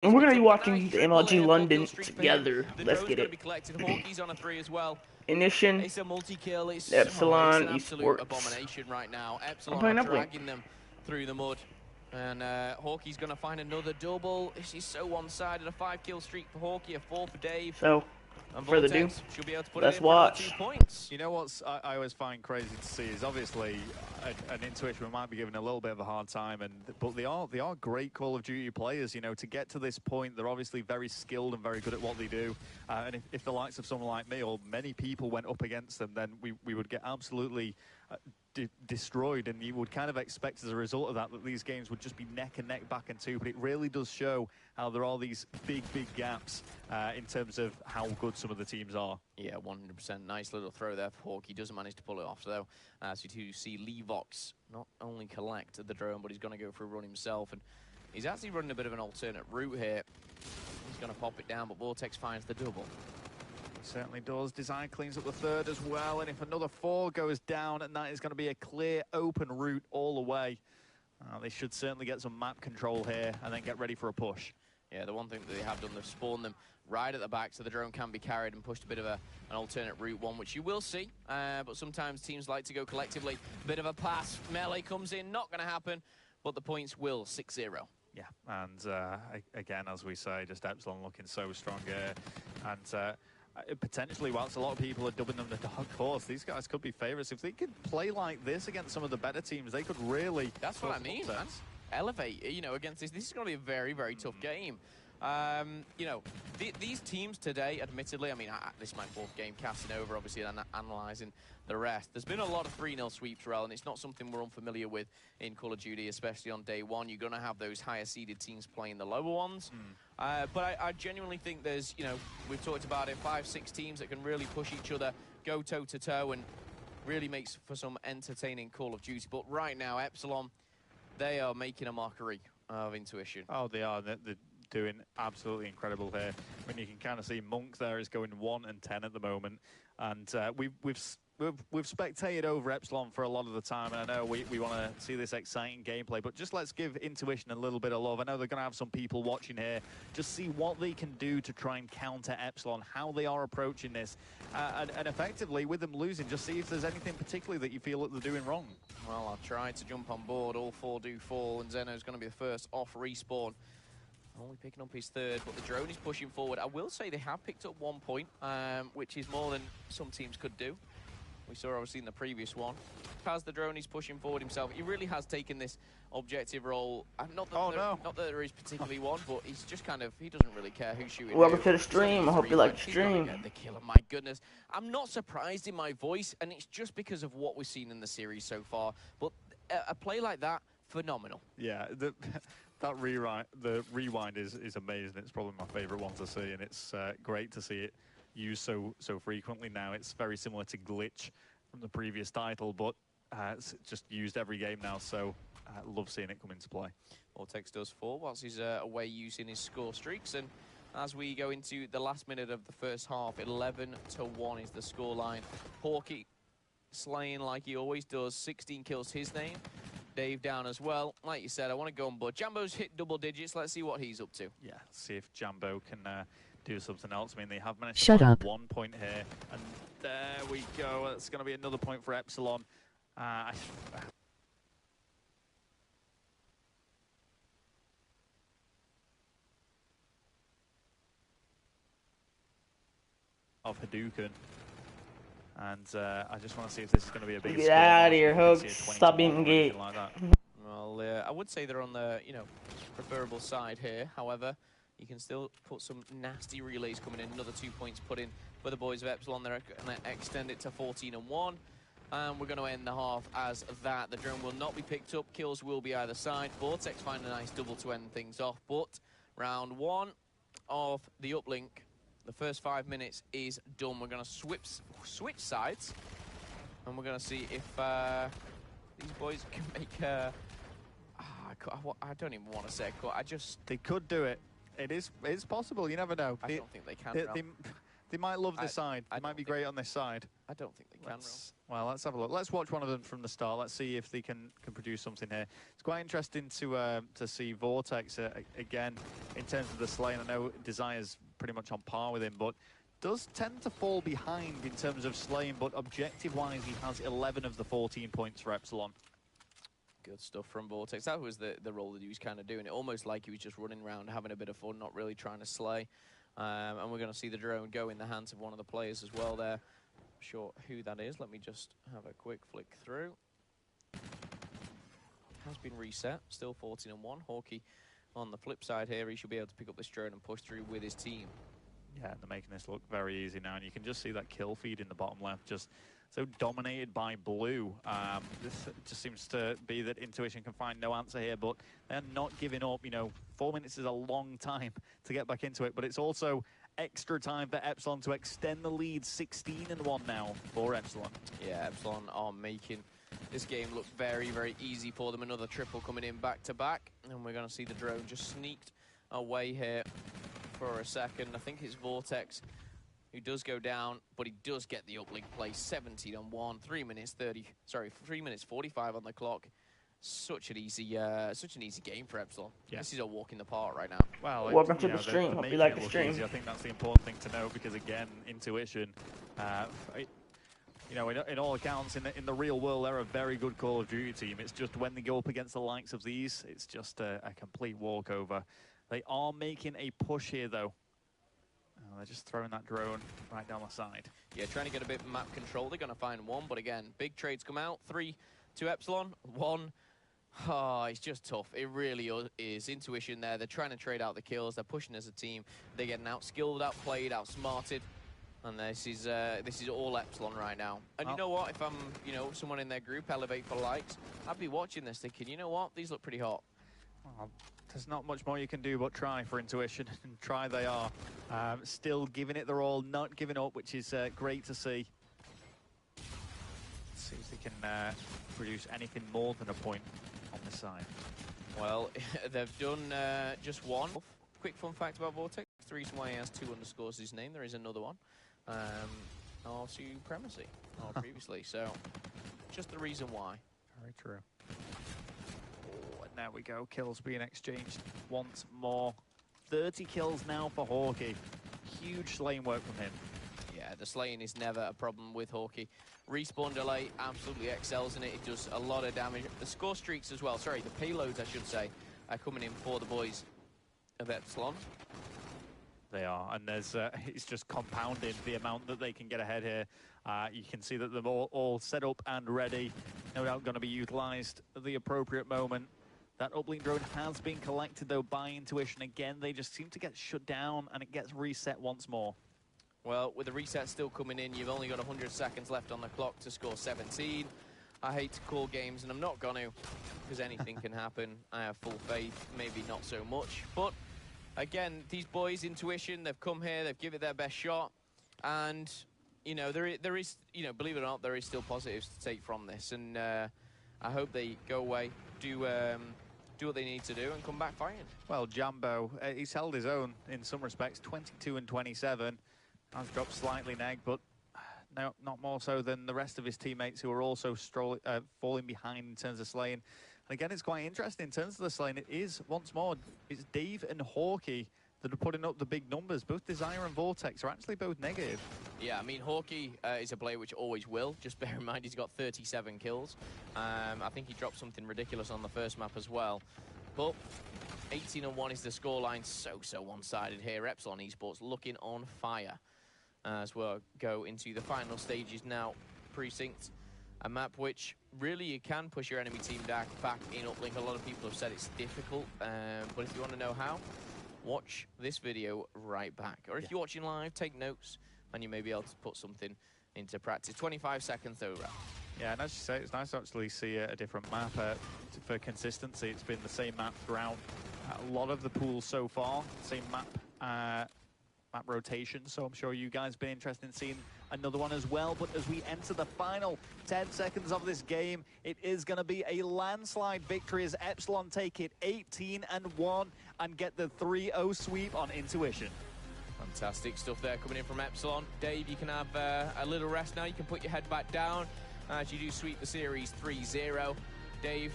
And we're gonna be watching the MLG London together. Let's get it. Hawkey's on a 3 as well. Ignition, It's a multi-kill. It's Epsilon, an absolute Esports. abomination right now. I'm Epsilon playing are Uplink. dragging them through the mud. And Hawkey's going to find another double. This is so one-sided. A 5-kill streak for Hawkey, a 4 for Dave. So, and further ado, she'll be able to put let's it in for another 2 watch. points. You know what I always find crazy to see is obviously an Intuition we might be giving a little bit of a hard time, but they are great Call of Duty players. You know, to get to this point, they're obviously very skilled and very good at what they do. And if the likes of someone like me or many people went up against them, then we would get absolutely destroyed, and you would kind of expect as a result of that these games would just be neck and neck back and two. But it really does show how there are these big gaps in terms of how good some of the teams are. Yeah, 100%. Nice little throw there for Hawkey. Doesn't manage to pull it off, though. As you do see Levox not only collect the drone, but he's going to go for a run himself. And he's actually running a bit of an alternate route here. He's going to pop it down, but Vortex finds the double. Certainly does. Design cleans up the third as well, and if another 4 goes down, and that is going to be a clear open route all the way. They should certainly get some map control here and then get ready for a push. Yeah, the one thing that they have done, they've spawned them right at the back, so the drone can be carried and pushed a bit of an alternate route one, which you will see. But sometimes teams like to go collectively. Bit of a pass. Melee comes in, not going to happen, but the points will 6-0. Yeah, and again, as we say, just Epsilon looking so strong here. And potentially, whilst a lot of people are dubbing them the dark horse, these guys could be favourites. If they could play like this against some of the better teams, they could really... That's what I mean, man. Elevate, you know, against this. This is going to be a very, very tough game. You know, these teams today, admittedly, I mean, this is my 4th game casting over, obviously, and analysing the rest. There's been a lot of 3-0 sweeps, Rel, and it's not something we're unfamiliar with in Call of Duty, especially on day one. You're going to have those higher-seeded teams playing the lower ones. But I genuinely think there's, you know, we've talked about it, 5-6 teams that can really push each other, go toe-to-toe, and really makes for some entertaining Call of Duty. But right now, Epsilon, they are making a mockery of Intuition. Oh, they are. They're doing absolutely incredible here. I mean, you can kind of see Monk there is going 1 and 10 at the moment, and we've spectated over Epsilon for a lot of the time, and I know we want to see this exciting gameplay, but just let's give Intuition a little bit of love. I know they're going to have some people watching here. Just see what they can do to try and counter Epsilon, how they are approaching this, and effectively, with them losing, just see if there's anything particularly that you feel that they're doing wrong. Well, I'll try to jump on board. All 4 do fall, and Zeno's going to be the first off respawn. Only picking up his 3rd, but the drone is pushing forward. I will say they have picked up 1 point, which is more than some teams could do. We saw obviously in the previous one. As the drone is pushing forward himself, he really has taken this objective role. Not that there is particularly one, but he's just kind of, he doesn't really care who's shooting. Welcome to the stream. I hope you like the stream. The killer, my goodness. I'm not surprised in my voice, and it's just because of what we've seen in the series so far. But a play like that, phenomenal. Yeah, the rewind is amazing. It's probably my favourite one to see, and it's great to see it used so frequently now. It's very similar to Glitch from the previous title, but it's just used every game now, so I love seeing it come into play. Vortex does fall whilst he's away using his score streaks, and as we go into the last minute of the first half, 11-1 is the scoreline. Hawkey slaying like he always does, 16 kills his name. Dave down as well. Like you said, I want to go on board. Jambo's hit double digits. Let's see what he's up to. Yeah, see if Jambo can do something else. I mean, they have managed Shut to up. 1 point here, and there we go. It's going to be another point for Epsilon. Of Hadouken. And I just want to see if this is going to be a big Get out of here, Hook. Stop being gay. Like that. Well, I would say they're on the, you know, preferable side here. However, you can still put some nasty relays coming in. Another 2 points put in for the boys of Epsilon. They're going to extend it to 14-1. And we're going to end the half as that. The drone will not be picked up. Kills will be either side. Vortex find a nice double to end things off. But round 1 of the uplink, the first 5 minutes is done. We're going to switch sides, and we're going to see if these boys can make I don't even want to say a cut. They could do it. It's possible. You never know. I don't think they can. They might love this side. They might be great on this side. I don't think they can. Well, let's have a look. Let's watch one of them from the start. Let's see if they can produce something here. It's quite interesting to see Vortex again in terms of the slaying. I know Desire's pretty much on par with him, but does tend to fall behind in terms of slaying. But objective-wise, he has 11 of the 14 points for Epsilon. Good stuff from Vortex. That was the role that he was kind of doing. It almost like he was just running around, having a bit of fun, not really trying to slay. And we're going to see the drone go in the hands of one of the players as well there. Not sure who that is. Let me just have a quick flick through. Has been reset. Still 14-1. Hawkeye on the flip side here. He should be able to pick up this drone and push through with his team. Yeah, they're making this look very easy now. And you can just see that kill feed in the bottom left. Just so dominated by blue. This just seems to be that Intuition can find no answer here, but they're not giving up. You know, 4 minutes is a long time to get back into it, but it's also extra time for Epsilon to extend the lead. 16-1 now for Epsilon. Yeah, Epsilon are making this game look very, very easy for them. Another triple coming in back-to-back, and we're going to see the drone just sneaked away here for a second. I think it's Vortex who does go down, but he does get the uplink play. 17-1, 3 minutes 45 on the clock. Such an easy game for Epsilon. Yeah. This is a walk in the park right now. Well, welcome to the stream. Hope you like the stream. Easy. I think that's the important thing to know, because again, Intuition, you know, in all accounts, in the real world, they're a very good Call of Duty team. It's just when they go up against the likes of these, it's just a complete walkover. They are making a push here, though. Oh, they're just throwing that drone right down the side. Yeah, trying to get a bit of map control. They're going to find one, but again, big trades come out. 3 to Epsilon, 1. Oh, it's just tough. It really is. Intuition there. They're trying to trade out the kills. They're pushing as a team. They're getting outskilled, outplayed, outsmarted. And this is all Epsilon right now. And you know what? If I'm, you know, someone in their group, Elevate for likes, I'd be watching this thinking, you know what? These look pretty hot. Well, there's not much more you can do but try for Intuition, and try they are. Still giving it their all, not giving up, which is great to see. Let's see if they can produce anything more than a point on this side. Well, they've done just one. Quick fun fact about Vortex. The reason why he has 2 underscores his name, there is another one. Or supremacy, or previously. So, just the reason why. Very true. Oh, and there we go. Kills being exchanged once more. 30 kills now for Hawkeye. Huge slaying work from him. Yeah, the slaying is never a problem with Hawkeye. Respawn delay absolutely excels in it. It does a lot of damage. The score streaks as well. Sorry, the payloads, I should say, are coming in for the boys of Epsilon. They are, and there's it's just compounding the amount that they can get ahead here. You can see that they're all set up and ready. No doubt going to be utilized at the appropriate moment. That uplink drone has been collected, though, by Intuition. Again, they just seem to get shut down, and it gets reset once more. Well, with the reset still coming in, you've only got 100 seconds left on the clock to score 17. I hate to call games, and I'm not going to, because anything can happen. I have full faith, maybe not so much, but again, these boys, Intuition, they've come here, they've given it their best shot, and, you know, there is, you know, believe it or not, there is still positives to take from this, and I hope they go away, do what they need to do, and come back fighting. Well, Jambo, he's held his own in some respects, 22-27, has dropped slightly neg, but no, not more so than the rest of his teammates, who are also falling behind in terms of slaying. And again, it's quite interesting in terms of the slaying. It is, once more, it's Dave and Hawkeye that are putting up the big numbers. Both Desire and Vortex are actually both negative. Yeah, I mean, Hawkeye is a player which always will. Just bear in mind, he's got 37 kills. I think he dropped something ridiculous on the first map as well. But 18-1 is the scoreline. So one-sided here. Epsilon Esports looking on fire as we'll go into the final stages now. Precinct, a map which really you can push your enemy team back in uplink. A lot of people have said it's difficult, but if you want to know how, watch this video right back. Or if you're watching live, take notes, and you may be able to put something into practice. 25 seconds over. Yeah, and as you say, it's nice to actually see a different map. For consistency, it's been the same map throughout a lot of the pools so far. Same map rotation, so I'm sure you guys have been interested in seeing another one as well. But as we enter the final 10 seconds of this game, it is going to be a landslide victory as Epsilon take it 18-1 and get the 3-0 sweep on Intuition. Fantastic stuff there coming in from Epsilon. Dave, you can have a little rest now. You can put your head back down as you do sweep the series 3-0. Dave,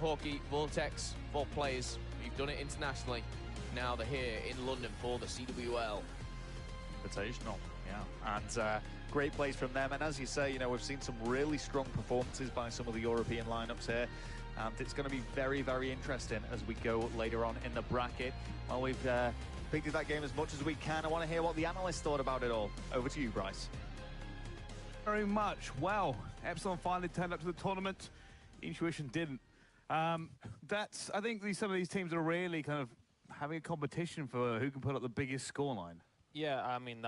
Hawkey, Vortex, 4 players. You've done it internationally. Now they're here in London for the CWL. Invitational, yeah. And great plays from them. And as you say, you know, we've seen some really strong performances by some of the European lineups here. And it's going to be very, very interesting as we go later on in the bracket. Well, we've picked at that game as much as we can. I want to hear what the analysts thought about it all. Over to you, Bryce. Very much. Well, Epsilon finally turned up to the tournament. Intuition didn't. I think some of these teams are really kind of having a competition for who can put up the biggest scoreline. Yeah, I mean,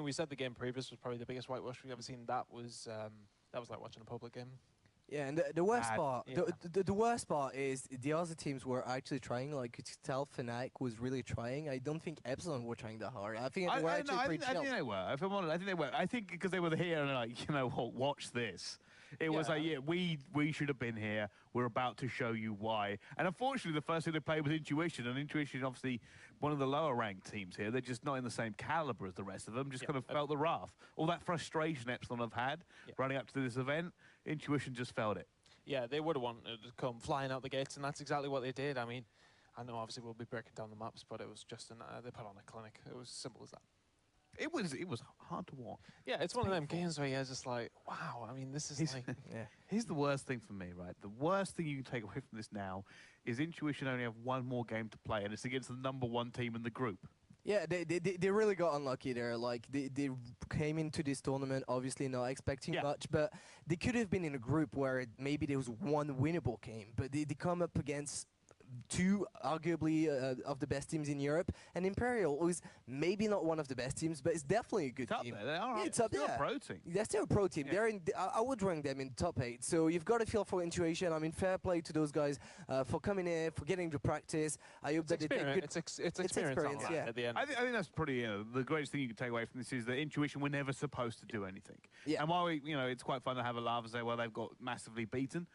we said the game previous was probably the biggest whitewash we've ever seen. That was like watching a public game. Yeah, and the worst Bad, part, yeah. the worst part is the other teams were actually trying. Like, you could tell Fnatic was really trying. I don't think Epsilon were trying that hard. I think they were actually pretty chill. I think they were. If I'm honest, I think they were. I think because they were here and they're like, you know what, watch this. It was like, yeah, we should have been here. We're about to show you why. And unfortunately, the first thing they played was Intuition, and Intuition obviously one of the lower ranked teams here. They're just not in the same caliber as the rest of them. Just kind of felt the wrath. All that frustration Epsilon have had running up to this event, Intuition just felt it. Yeah, they would have wanted to come flying out the gates, and that's exactly what they did. I mean, I know obviously we'll be breaking down the maps, but it was just they put on a clinic. It was as simple as that. It was hard to watch. Yeah, it's one of them games where you're just like, wow. I mean, this is like, yeah. Here's the worst thing for me, right? The worst thing you can take away from this now is Intuition only have one more game to play, and it's against the #1 team in the group. Yeah, they really got unlucky there. Like, they came into this tournament obviously not expecting much, but they could have been in a group where maybe there was one winnable game, but they come up against 2 arguably of the best teams in Europe, and Imperial was maybe not one of the best teams, but it's definitely a good team. There. They are. Yeah, it's up still there. a pro team. They're still a pro team. They're in. I would rank them in top 8. So you've got to feel for Intuition. I mean, fair play to those guys for coming here, for getting to practice. I hope that they take good. It's experience, yeah. At the end. I think that's pretty. The greatest thing you can take away from this is that Intuition were never supposed to do anything. Yeah. And while it's quite fun to have a laugh and say, well, they've got massively beaten.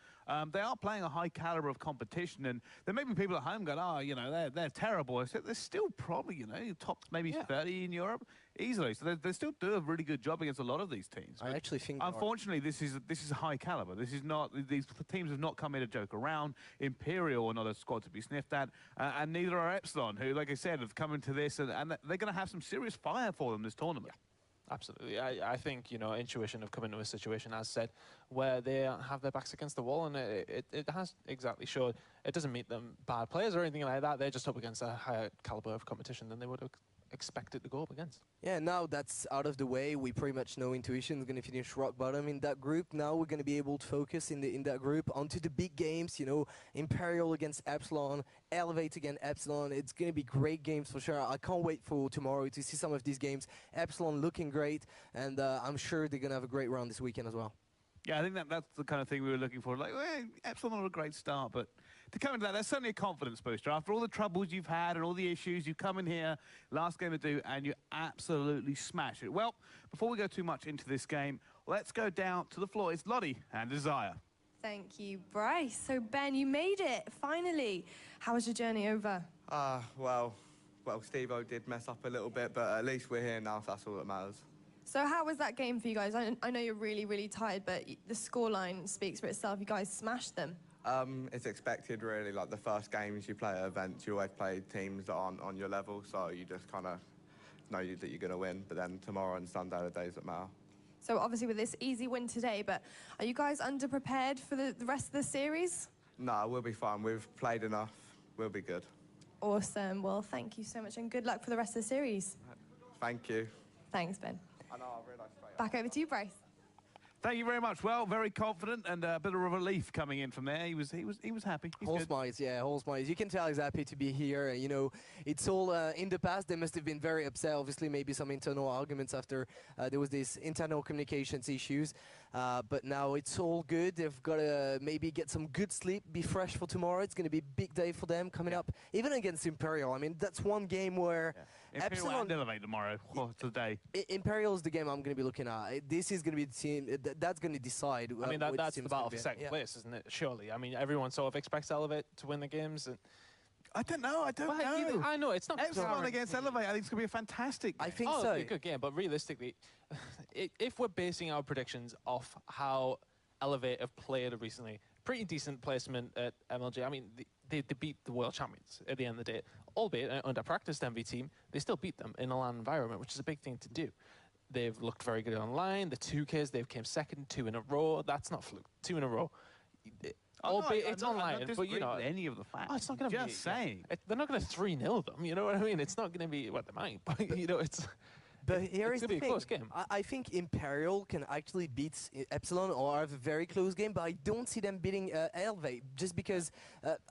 They are playing a high caliber of competition, and there may be people at home going, they're terrible. I said they're still probably, top maybe 30 in Europe easily. So they still do a really good job against a lot of these teams. I actually think. Unfortunately, this is a high caliber. This is not. These teams have not come here to joke around. Imperial are not a squad to be sniffed at, and neither are Epsilon, who, like I said, have come into this, and they're going to have some serious fire for them this tournament. Yeah. Absolutely. I think, Intuition have come into a situation, as said, where they have their backs against the wall, and it has exactly showed. It doesn't mean them bad players or anything like that. They're just up against a higher caliber of competition than they would have expected to go up against. Yeah, now that's out of the way. We pretty much know Intuition is going to finish rock bottom in that group. Now we're going to be able to focus in that group onto the big games, Imperial against Epsilon, Elevate against Epsilon. It's going to be great games for sure. I can't wait for tomorrow to see some of these games. Epsilon looking great, and I'm sure they're going to have a great round this weekend as well. Yeah, I think that's the kind of thing we were looking for. Like, Epsilon are a great start, but to come into that, that's certainly a confidence booster. After all the troubles you've had and all the issues, you come in here, last game to do, and you absolutely smash it. Well, before we go too much into this game, let's go down to the floor. It's Lottie and Desire. Thank you, Bryce. So, Ben, you made it, finally. How was your journey over? Well, Steve-O did mess up a little bit, but at least we're here now, so that's all that matters. So how was that game for you guys? I know you're really, really tired, but the scoreline speaks for itself. You guys smashed them. It's expected, really. Like, the first games you play at events, you always play teams that aren't on your level, so you just kind of know that you're going to win. But then tomorrow and Sunday are the days that matter. So obviously with this easy win today, but are you guys underprepared for the rest of the series? No, we'll be fine. We've played enough. We'll be good. Awesome. Well, thank you so much, and good luck for the rest of the series. Thank you. Thanks, Ben. I know, I realised straight Back over to you, Bryce. Thank you very much. Well, very confident and a bit of a relief coming in from there. He was happy. He's good. Horse-wise. You can tell he's happy to be here. It's all in the past. They must have been very upset. Obviously, maybe some internal arguments after there was these internal communications issues. But now it's all good. They've got to maybe get some good sleep, be fresh for tomorrow. It's going to be a big day for them coming up, even against Imperial. I mean, that's one game where Imperial and Elevate tomorrow. Today. Imperial is the game I'm going to be looking at. This is going to be the team that's going to decide. I mean, that's the battle for second place, isn't it? Surely. I mean, everyone sort of expects Elevate to win the games. And I don't know. I don't know. I know it's not Epsilon against Elevate. I think it's going to be a fantastic game. I think oh, so. it'll be a good game, but realistically, if we're basing our predictions off how Elevate have played recently, pretty decent placement at MLG. I mean, they beat the world champions at the end of the day, albeit an under-practiced MV team. They still beat them in a LAN environment, which is a big thing to do. They've looked very good online. The 2Ks, they've came second 2 in a row. That's not fluke. 2 in a row. Albeit it's online, but you know, any of the facts. oh, it's not going to be. Just saying. They're not going to 3-0 them. You know what I mean? It's not going to be what they might, but you know, it's. But here is it's the gonna be a thing. close game. I think Imperial can actually beat Epsilon or have a very close game, but I don't see them beating Elevate just because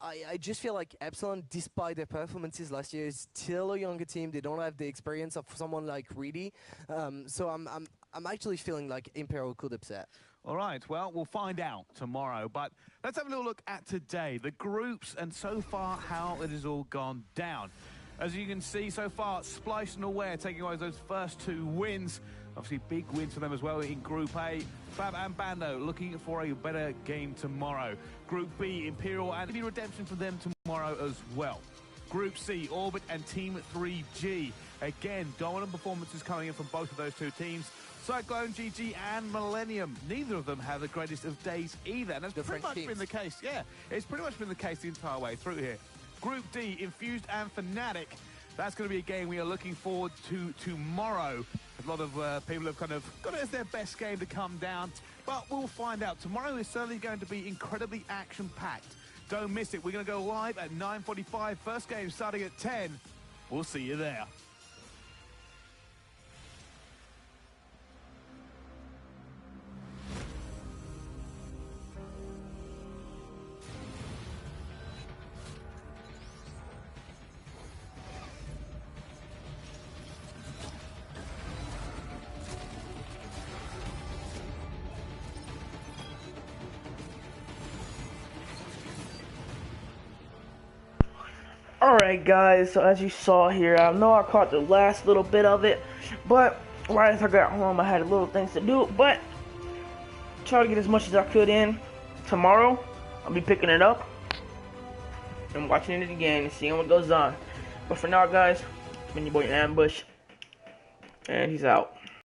I just feel like Epsilon, despite their performances last year, is still a younger team. They don't have the experience of someone like Reedy. So I'm actually feeling like Imperial could upset. All right, well, we'll find out tomorrow. But let's have a little look at today, the groups, and so far how it has all gone down. As you can see so far, Splice and Aware taking away those first 2 wins. Obviously, big wins for them as well in Group A. Fab and Bando looking for a better game tomorrow. Group B, Imperial and maybe Redemption for them tomorrow as well. Group C, Orbit and Team 3G. Again, dominant performances coming in from both of those 2 teams. Cyclone, GG, and Millennium. Neither of them have the greatest of days either. And that's pretty much been the case. Yeah, it's pretty much been the case the entire way through here. Group D, Infused and Fnatic. That's going to be a game we are looking forward to tomorrow. A lot of people have kind of got it as their best game to come down. But we'll find out. Tomorrow is certainly going to be incredibly action-packed. Don't miss it. We're going to go live at 9:45. First game starting at 10. We'll see you there. Alright guys, so as you saw here, I know I caught the last little bit of it, but right as I got home I had little things to do, but try to get as much as I could in. Tomorrow, I'll be picking it up and watching it again and seeing what goes on. But for now guys, it's been your boy Ambush, and he's out.